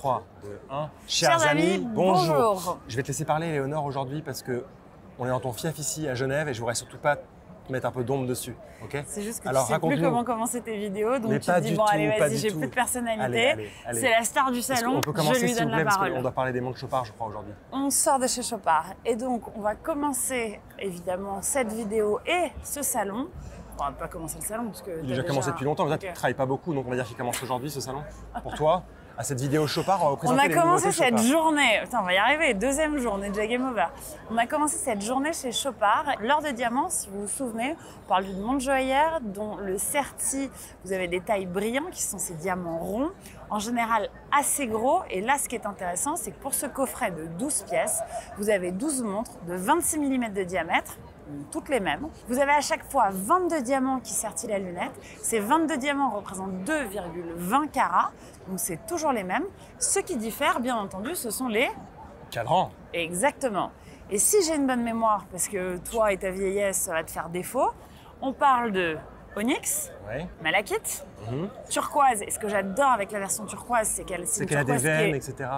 3, 2, 1. Chers amis, bonjour. Je vais te laisser parler, Léonore, aujourd'hui parce que on est dans ton fief ici à Genève et je voudrais surtout pas te mettre un peu d'ombre dessus, ok? C'est juste que alors, tu sais plus comment commencer tes vidéos, donc tu te dis bon allez vas-y, j'ai plus de personnalité. C'est la star du salon, on peut commencer, je lui donne la parole. On doit parler des montres Chopard, je crois, aujourd'hui. On sort de chez Chopard et donc on va commencer évidemment cette vidéo et ce salon. On va pas commencer le salon parce que il a déjà commencé depuis longtemps, mais tu ne travailles pas beaucoup, donc on va dire qu'il commence aujourd'hui ce salon. Pour toi, à cette vidéo Chopard, on va présenter les nouveautés Chopard. On a commencé cette journée, putain, on va y arriver, deuxième journée, déjà game over. On a commencé cette journée chez Chopard. L'or de diamant, si vous vous souvenez, on parle d'une montre joaillère dont le certi, vous avez des tailles brillants qui sont ces diamants ronds, en général assez gros. Et là, ce qui est intéressant, c'est que pour ce coffret de 12 pièces, vous avez 12 montres de 26 mm de diamètre, toutes les mêmes. Vous avez à chaque fois 22 diamants qui sertillent la lunette. Ces 22 diamants représentent 2,20 carats, donc c'est toujours les mêmes. Ce qui diffère, bien entendu, ce sont les cadrans. Exactement. Et si j'ai une bonne mémoire, parce que toi et ta vieillesse, ça va te faire défaut, on parle de onyx, malachite, turquoise. Et ce que j'adore avec la version turquoise, c'est qu'elle a des veines, etc.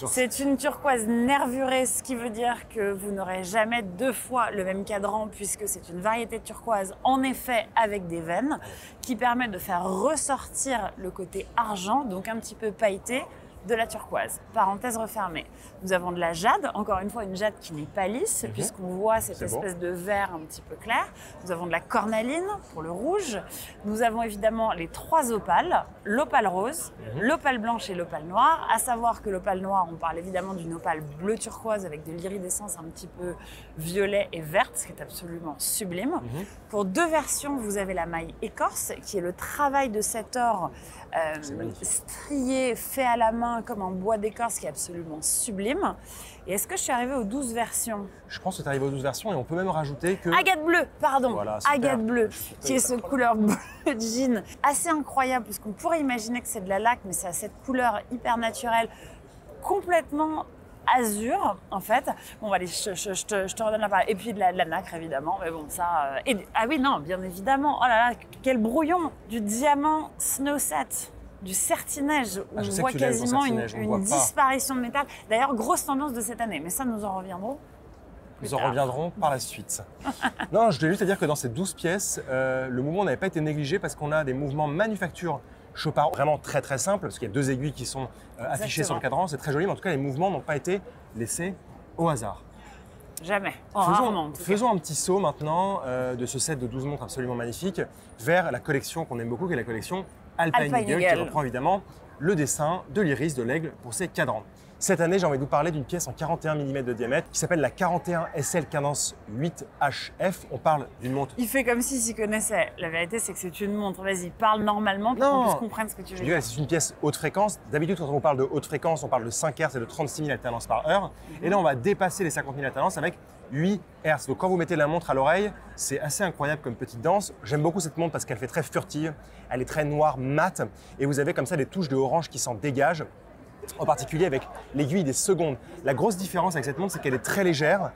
C'est une turquoise nervurée, ce qui veut dire que vous n'aurez jamais deux fois le même cadran puisque c'est une variété de turquoise, en effet, avec des veines qui permettent de faire ressortir le côté argent, donc un petit peu pailleté, de la turquoise. Parenthèse refermée. Nous avons de la jade, encore une fois une jade qui n'est pas lisse puisqu'on voit cette espèce de vert un petit peu clair. Nous avons de la cornaline pour le rouge. Nous avons évidemment les trois opales, l'opale rose, l'opale blanche et l'opale noire. À savoir que l'opale noire, on parle évidemment d'une opale bleu turquoise avec de l'iridescence un petit peu violet et verte, ce qui est absolument sublime. Pour deux versions, vous avez la maille écorce qui est le travail de cet or strié, fait à la main comme en bois d'écorce qui est absolument sublime. Et est-ce que je suis arrivée aux 12 versions? Je pense que tu es arrivée aux 12 versions et on peut même rajouter que... Agate bleue, pardon, voilà, agate bleue, qui est ce couleur bleu de jean assez incroyable puisqu'on pourrait imaginer que c'est de la laque, mais c'est à cette couleur hyper naturelle, complètement azur en fait. Bon allez, je te redonne la parole. Et puis de la nacre évidemment, mais bon ça... ah oui non, bien évidemment, oh là là, quel brouillon! Du diamant Snowset, du certi-neige, où on voit quasiment une disparition de métal. D'ailleurs, grosse tendance de cette année, mais ça nous en reviendrons. Nous en reviendrons par la suite. Non, je voulais juste te dire que dans ces 12 pièces, le mouvement n'avait pas été négligé parce qu'on a des mouvements manufacture Chopard vraiment très très simples, parce qu'il y a deux aiguilles qui sont affichées sur le cadran, c'est très joli, mais en tout cas les mouvements n'ont pas été laissés au hasard. Jamais. Faisons un petit saut maintenant de ce set de 12 montres absolument magnifiques vers la collection qu'on aime beaucoup, qui est la collection Alpine Eagle, qui reprend évidemment le dessin de l'iris de l'aigle pour ses cadrans. Cette année, j'ai envie de vous parler d'une pièce en 41 mm de diamètre qui s'appelle la 41 SL Cadence 8 HF. On parle d'une montre. Il fait comme s'il s'y connaissait. La vérité, c'est que c'est une montre. Vas-y, parle normalement pour qu'on puisse comprendre ce que tu veux dire. C'est une pièce haute fréquence. D'habitude, quand on parle de haute fréquence, on parle de 5 Hz et de 36 000 alternances par heure. Et là, on va dépasser les 50 000 alternances avec 8 Hz. Donc, quand vous mettez la montre à l'oreille, c'est assez incroyable comme petite danse. J'aime beaucoup cette montre parce qu'elle fait très furtive. Elle est très noire, mate. Et vous avez comme ça des touches de orange qui s'en dégagent, en particulier avec l'aiguille des secondes. La grosse différence avec cette montre, c'est qu'elle est très légère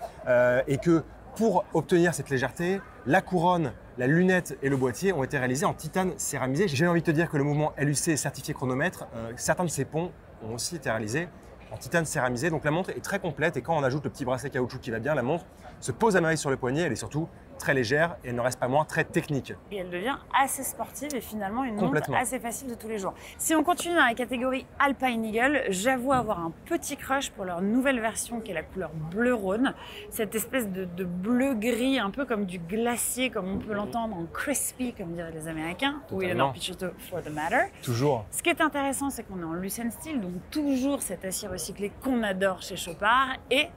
et que pour obtenir cette légèreté, la couronne, la lunette et le boîtier ont été réalisés en titane céramisé. J'ai envie de te dire que le mouvement LUC certifié chronomètre, certains de ces ponts ont aussi été réalisés en titane céramisé. Donc la montre est très complète et quand on ajoute le petit bracelet caoutchouc qui va bien, la montre se pose à merveille sur le poignet. Elle est surtout très légère et elle ne reste pas moins très technique. Et elle devient assez sportive et finalement une montre assez facile de tous les jours. Si on continue dans la catégorie Alpine Eagle, j'avoue avoir un petit crush pour leur nouvelle version qui est la couleur bleu Rhône. Cette espèce de bleu-gris un peu comme du glacier, comme on peut l'entendre en crispy, comme diraient les Américains, ou Eleanor Picciotto for the matter. Toujours. Ce qui est intéressant, c'est qu'on est en Lucent Steel, donc toujours cet acier recyclé qu'on adore chez Chopard. Et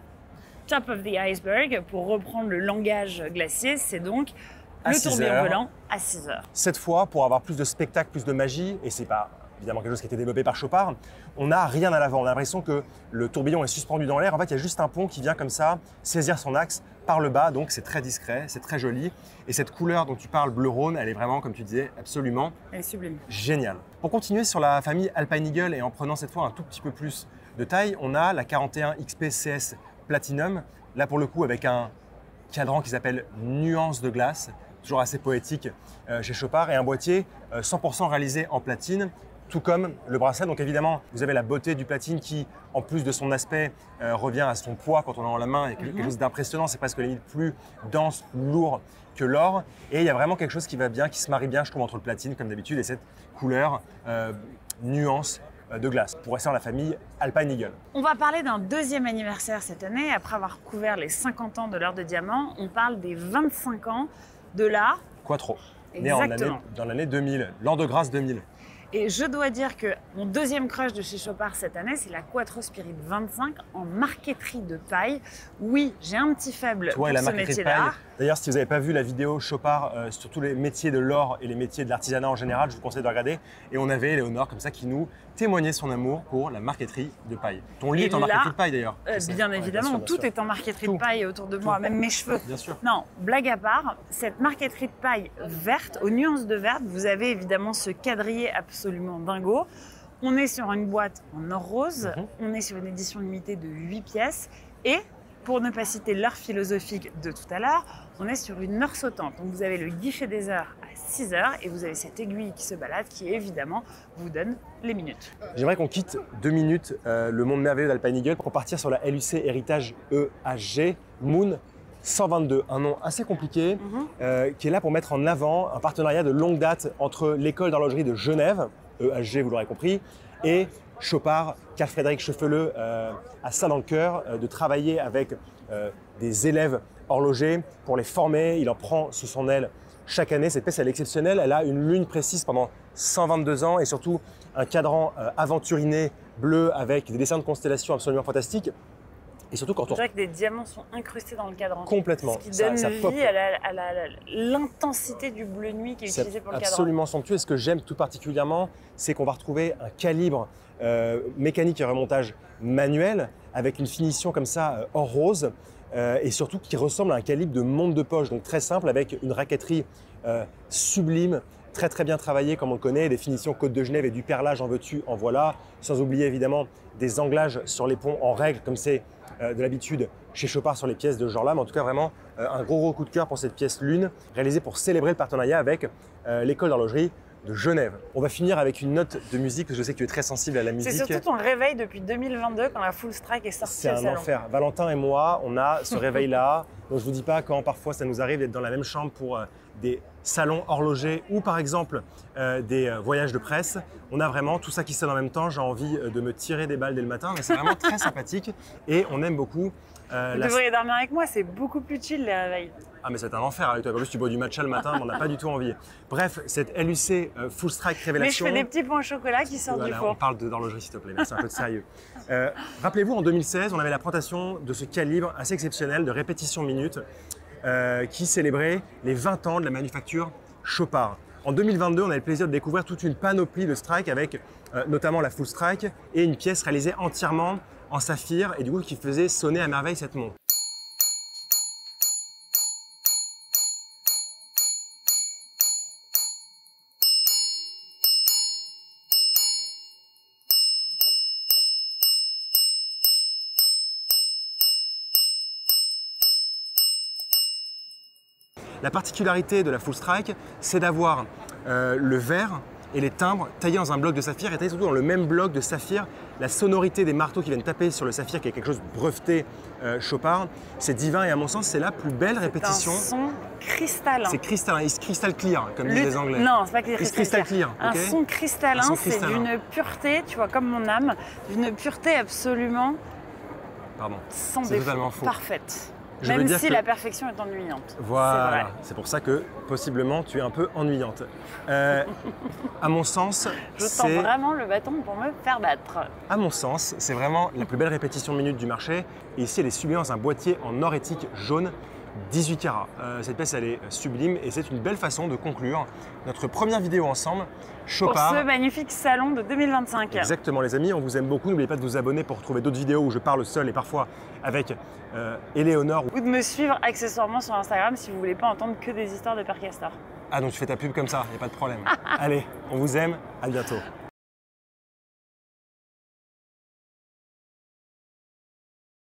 top of the iceberg, pour reprendre le langage glacier, c'est donc le tourbillon volant à 6 heures. Cette fois, pour avoir plus de spectacle, plus de magie, et c'est pas évidemment quelque chose qui a été développé par Chopard, on n'a rien à l'avant. On a l'impression que le tourbillon est suspendu dans l'air. En fait, il y a juste un pont qui vient comme ça saisir son axe par le bas, donc c'est très discret, c'est très joli. Et cette couleur dont tu parles, bleu Rhône, elle est vraiment, comme tu disais, absolument sublime. Géniale. Pour continuer sur la famille Alpine Eagle et en prenant cette fois un tout petit peu plus de taille, on a la 41 XP CS Platinum, là pour le coup avec un cadran qui s'appelle Nuance de glace, toujours assez poétique chez Chopard, et un boîtier 100% réalisé en platine, tout comme le bracelet. Donc évidemment, vous avez la beauté du platine qui, en plus de son aspect, revient à son poids quand on l'a dans la main. Il y a quelque chose d'impressionnant, c'est presque limite plus dense, lourd que l'or. Et il y a vraiment quelque chose qui va bien, qui se marie bien, je trouve, entre le platine, comme d'habitude, et cette couleur, nuance de glace, pour rester dans la famille Alpine Eagle. On va parler d'un deuxième anniversaire cette année. Après avoir couvert les 50 ans de l'heure de diamant, on parle des 25 ans de la Quattro, né Exactement. dans l'année 2000, l'an de grâce 2000. Et je dois dire que mon deuxième crush de chez Chopard cette année, c'est la Quattro Spirit 25 en marqueterie de paille. Oui, j'ai un petit faible Toi pour et la ce marqueterie de paille. métier-là. D'ailleurs, si vous n'avez pas vu la vidéo Chopard sur tous les métiers de l'or et les métiers de l'artisanat en général, je vous conseille de regarder. Et on avait Léonore comme ça qui nous témoignait son amour pour la marqueterie de paille. Ton lit Et est en là, marqueterie de paille d'ailleurs. Bien évidemment, bien sûr. tout est en marqueterie Tout. de paille autour de moi, même mes cheveux. Bien sûr. Non, blague à part, cette marqueterie de paille verte, aux nuances de verte, vous avez évidemment ce quadrillé absolument dingo. On est sur une boîte en or rose, on est sur une édition limitée de 8 pièces et, pour ne pas citer l'heure philosophique de tout à l'heure, on est sur une heure sautante. Donc vous avez le guichet des heures à 6 heures et vous avez cette aiguille qui se balade qui évidemment vous donne les minutes. J'aimerais qu'on quitte 2 minutes le monde merveilleux d'Alpine Eagle pour partir sur la LUC Héritage EHG Moon 122, un nom assez compliqué qui est là pour mettre en avant un partenariat de longue date entre l'école d'horlogerie de Genève, EHG vous l'aurez compris, et Chopard, Carl Frédéric Cheffeleux a ça dans le cœur, de travailler avec des élèves horlogers pour les former. Il en prend sous son aile chaque année. Cette pièce, elle est exceptionnelle. Elle a une lune précise pendant 122 ans et surtout un cadran aventuriné bleu avec des dessins de constellations absolument fantastiques. Et surtout quand on... Je dirais que des diamants sont incrustés dans le cadran. Complètement. Ce qui donne ça pop. vie à l'intensité du bleu nuit qui est C'est utilisé pour le cadran. absolument somptueux. Et ce que j'aime tout particulièrement, c'est qu'on va retrouver un calibre mécanique et remontage manuel avec une finition comme ça or rose et surtout qui ressemble à un calibre de montre de poche. Donc très simple avec une raqueterie sublime, très bien travaillée comme on le connaît, des finitions Côte de Genève et du perlage en veux-tu, en voilà. Sans oublier évidemment des anglages sur les ponts en règle comme c'est de l'habitude chez Chopard sur les pièces de ce genre-là. Mais en tout cas vraiment un gros coup de cœur pour cette pièce lune réalisée pour célébrer le partenariat avec l'école d'horlogerie de Genève. On va finir avec une note de musique, parce que je sais que tu es très sensible à la musique. C'est surtout ton réveil depuis 2022 quand la Full Strike est sortie C'est au un salon. enfer. Valentin et moi, on a ce réveil-là. Donc je ne vous dis pas quand parfois ça nous arrive d'être dans la même chambre pour des salons horlogers ou par exemple des voyages de presse. On a vraiment tout ça qui sonne en même temps. J'ai envie de me tirer des balles dès le matin, mais c'est vraiment très sympathique et on aime beaucoup. Vous devriez dormir avec moi, c'est beaucoup plus chill les réveils. Ah mais c'est un enfer avec toi. En plus tu bois du matcha le matin, mais on n'a pas du tout envie. Bref, cette LUC Full Strike Révélation. Mais je fais des petits pains au chocolat qui sortent du Voilà, four. on parle d'horlogerie s'il te plaît, merci un peu de sérieux. Rappelez-vous, en 2016, on avait la présentation de ce calibre assez exceptionnel de répétition minute qui célébrait les 20 ans de la manufacture Chopard. En 2022, on a le plaisir de découvrir toute une panoplie de strikes avec notamment la Full Strike et une pièce réalisée entièrement en saphir et du coup qui faisait sonner à merveille cette montre. La particularité de la Full Strike, c'est d'avoir le verre et les timbres taillés dans un bloc de saphir et taillés surtout dans le même bloc de saphir. La sonorité des marteaux qui viennent taper sur le saphir, qui est quelque chose de breveté Chopard, c'est divin et à mon sens, c'est la plus belle répétition. C'est un son cristallin. C'est cristallin, it's crystal clear, comme disent les Anglais. Non, c'est pas que It's crystal clear. Un ok son cristallin, Un son c'est cristallin. d'une pureté, tu vois, comme mon âme, d'une pureté absolument Pardon. sans C'est défaut, totalement faux. parfaite. Je veux Même dire si que- la perfection est ennuyante. Voilà, c'est pour ça que possiblement tu es un peu ennuyante. À mon sens, Je sens c'est vraiment le bâton pour me faire battre. À mon sens, c'est vraiment la plus belle répétition minute du marché. Et ici, elle est sublimée dans un boîtier en or éthique jaune, 18 carats. Cette pièce, elle est sublime et c'est une belle façon de conclure notre première vidéo ensemble. Chopard. Pour ce magnifique salon de 2025. Exactement, les amis, on vous aime beaucoup. N'oubliez pas de vous abonner pour retrouver d'autres vidéos où je parle seul et parfois avec Éléonore. Ou de me suivre accessoirement sur Instagram si vous voulez pas entendre que des histoires de Père Castor. Ah, donc tu fais ta pub comme ça, il n'y a pas de problème. Allez, on vous aime, à bientôt.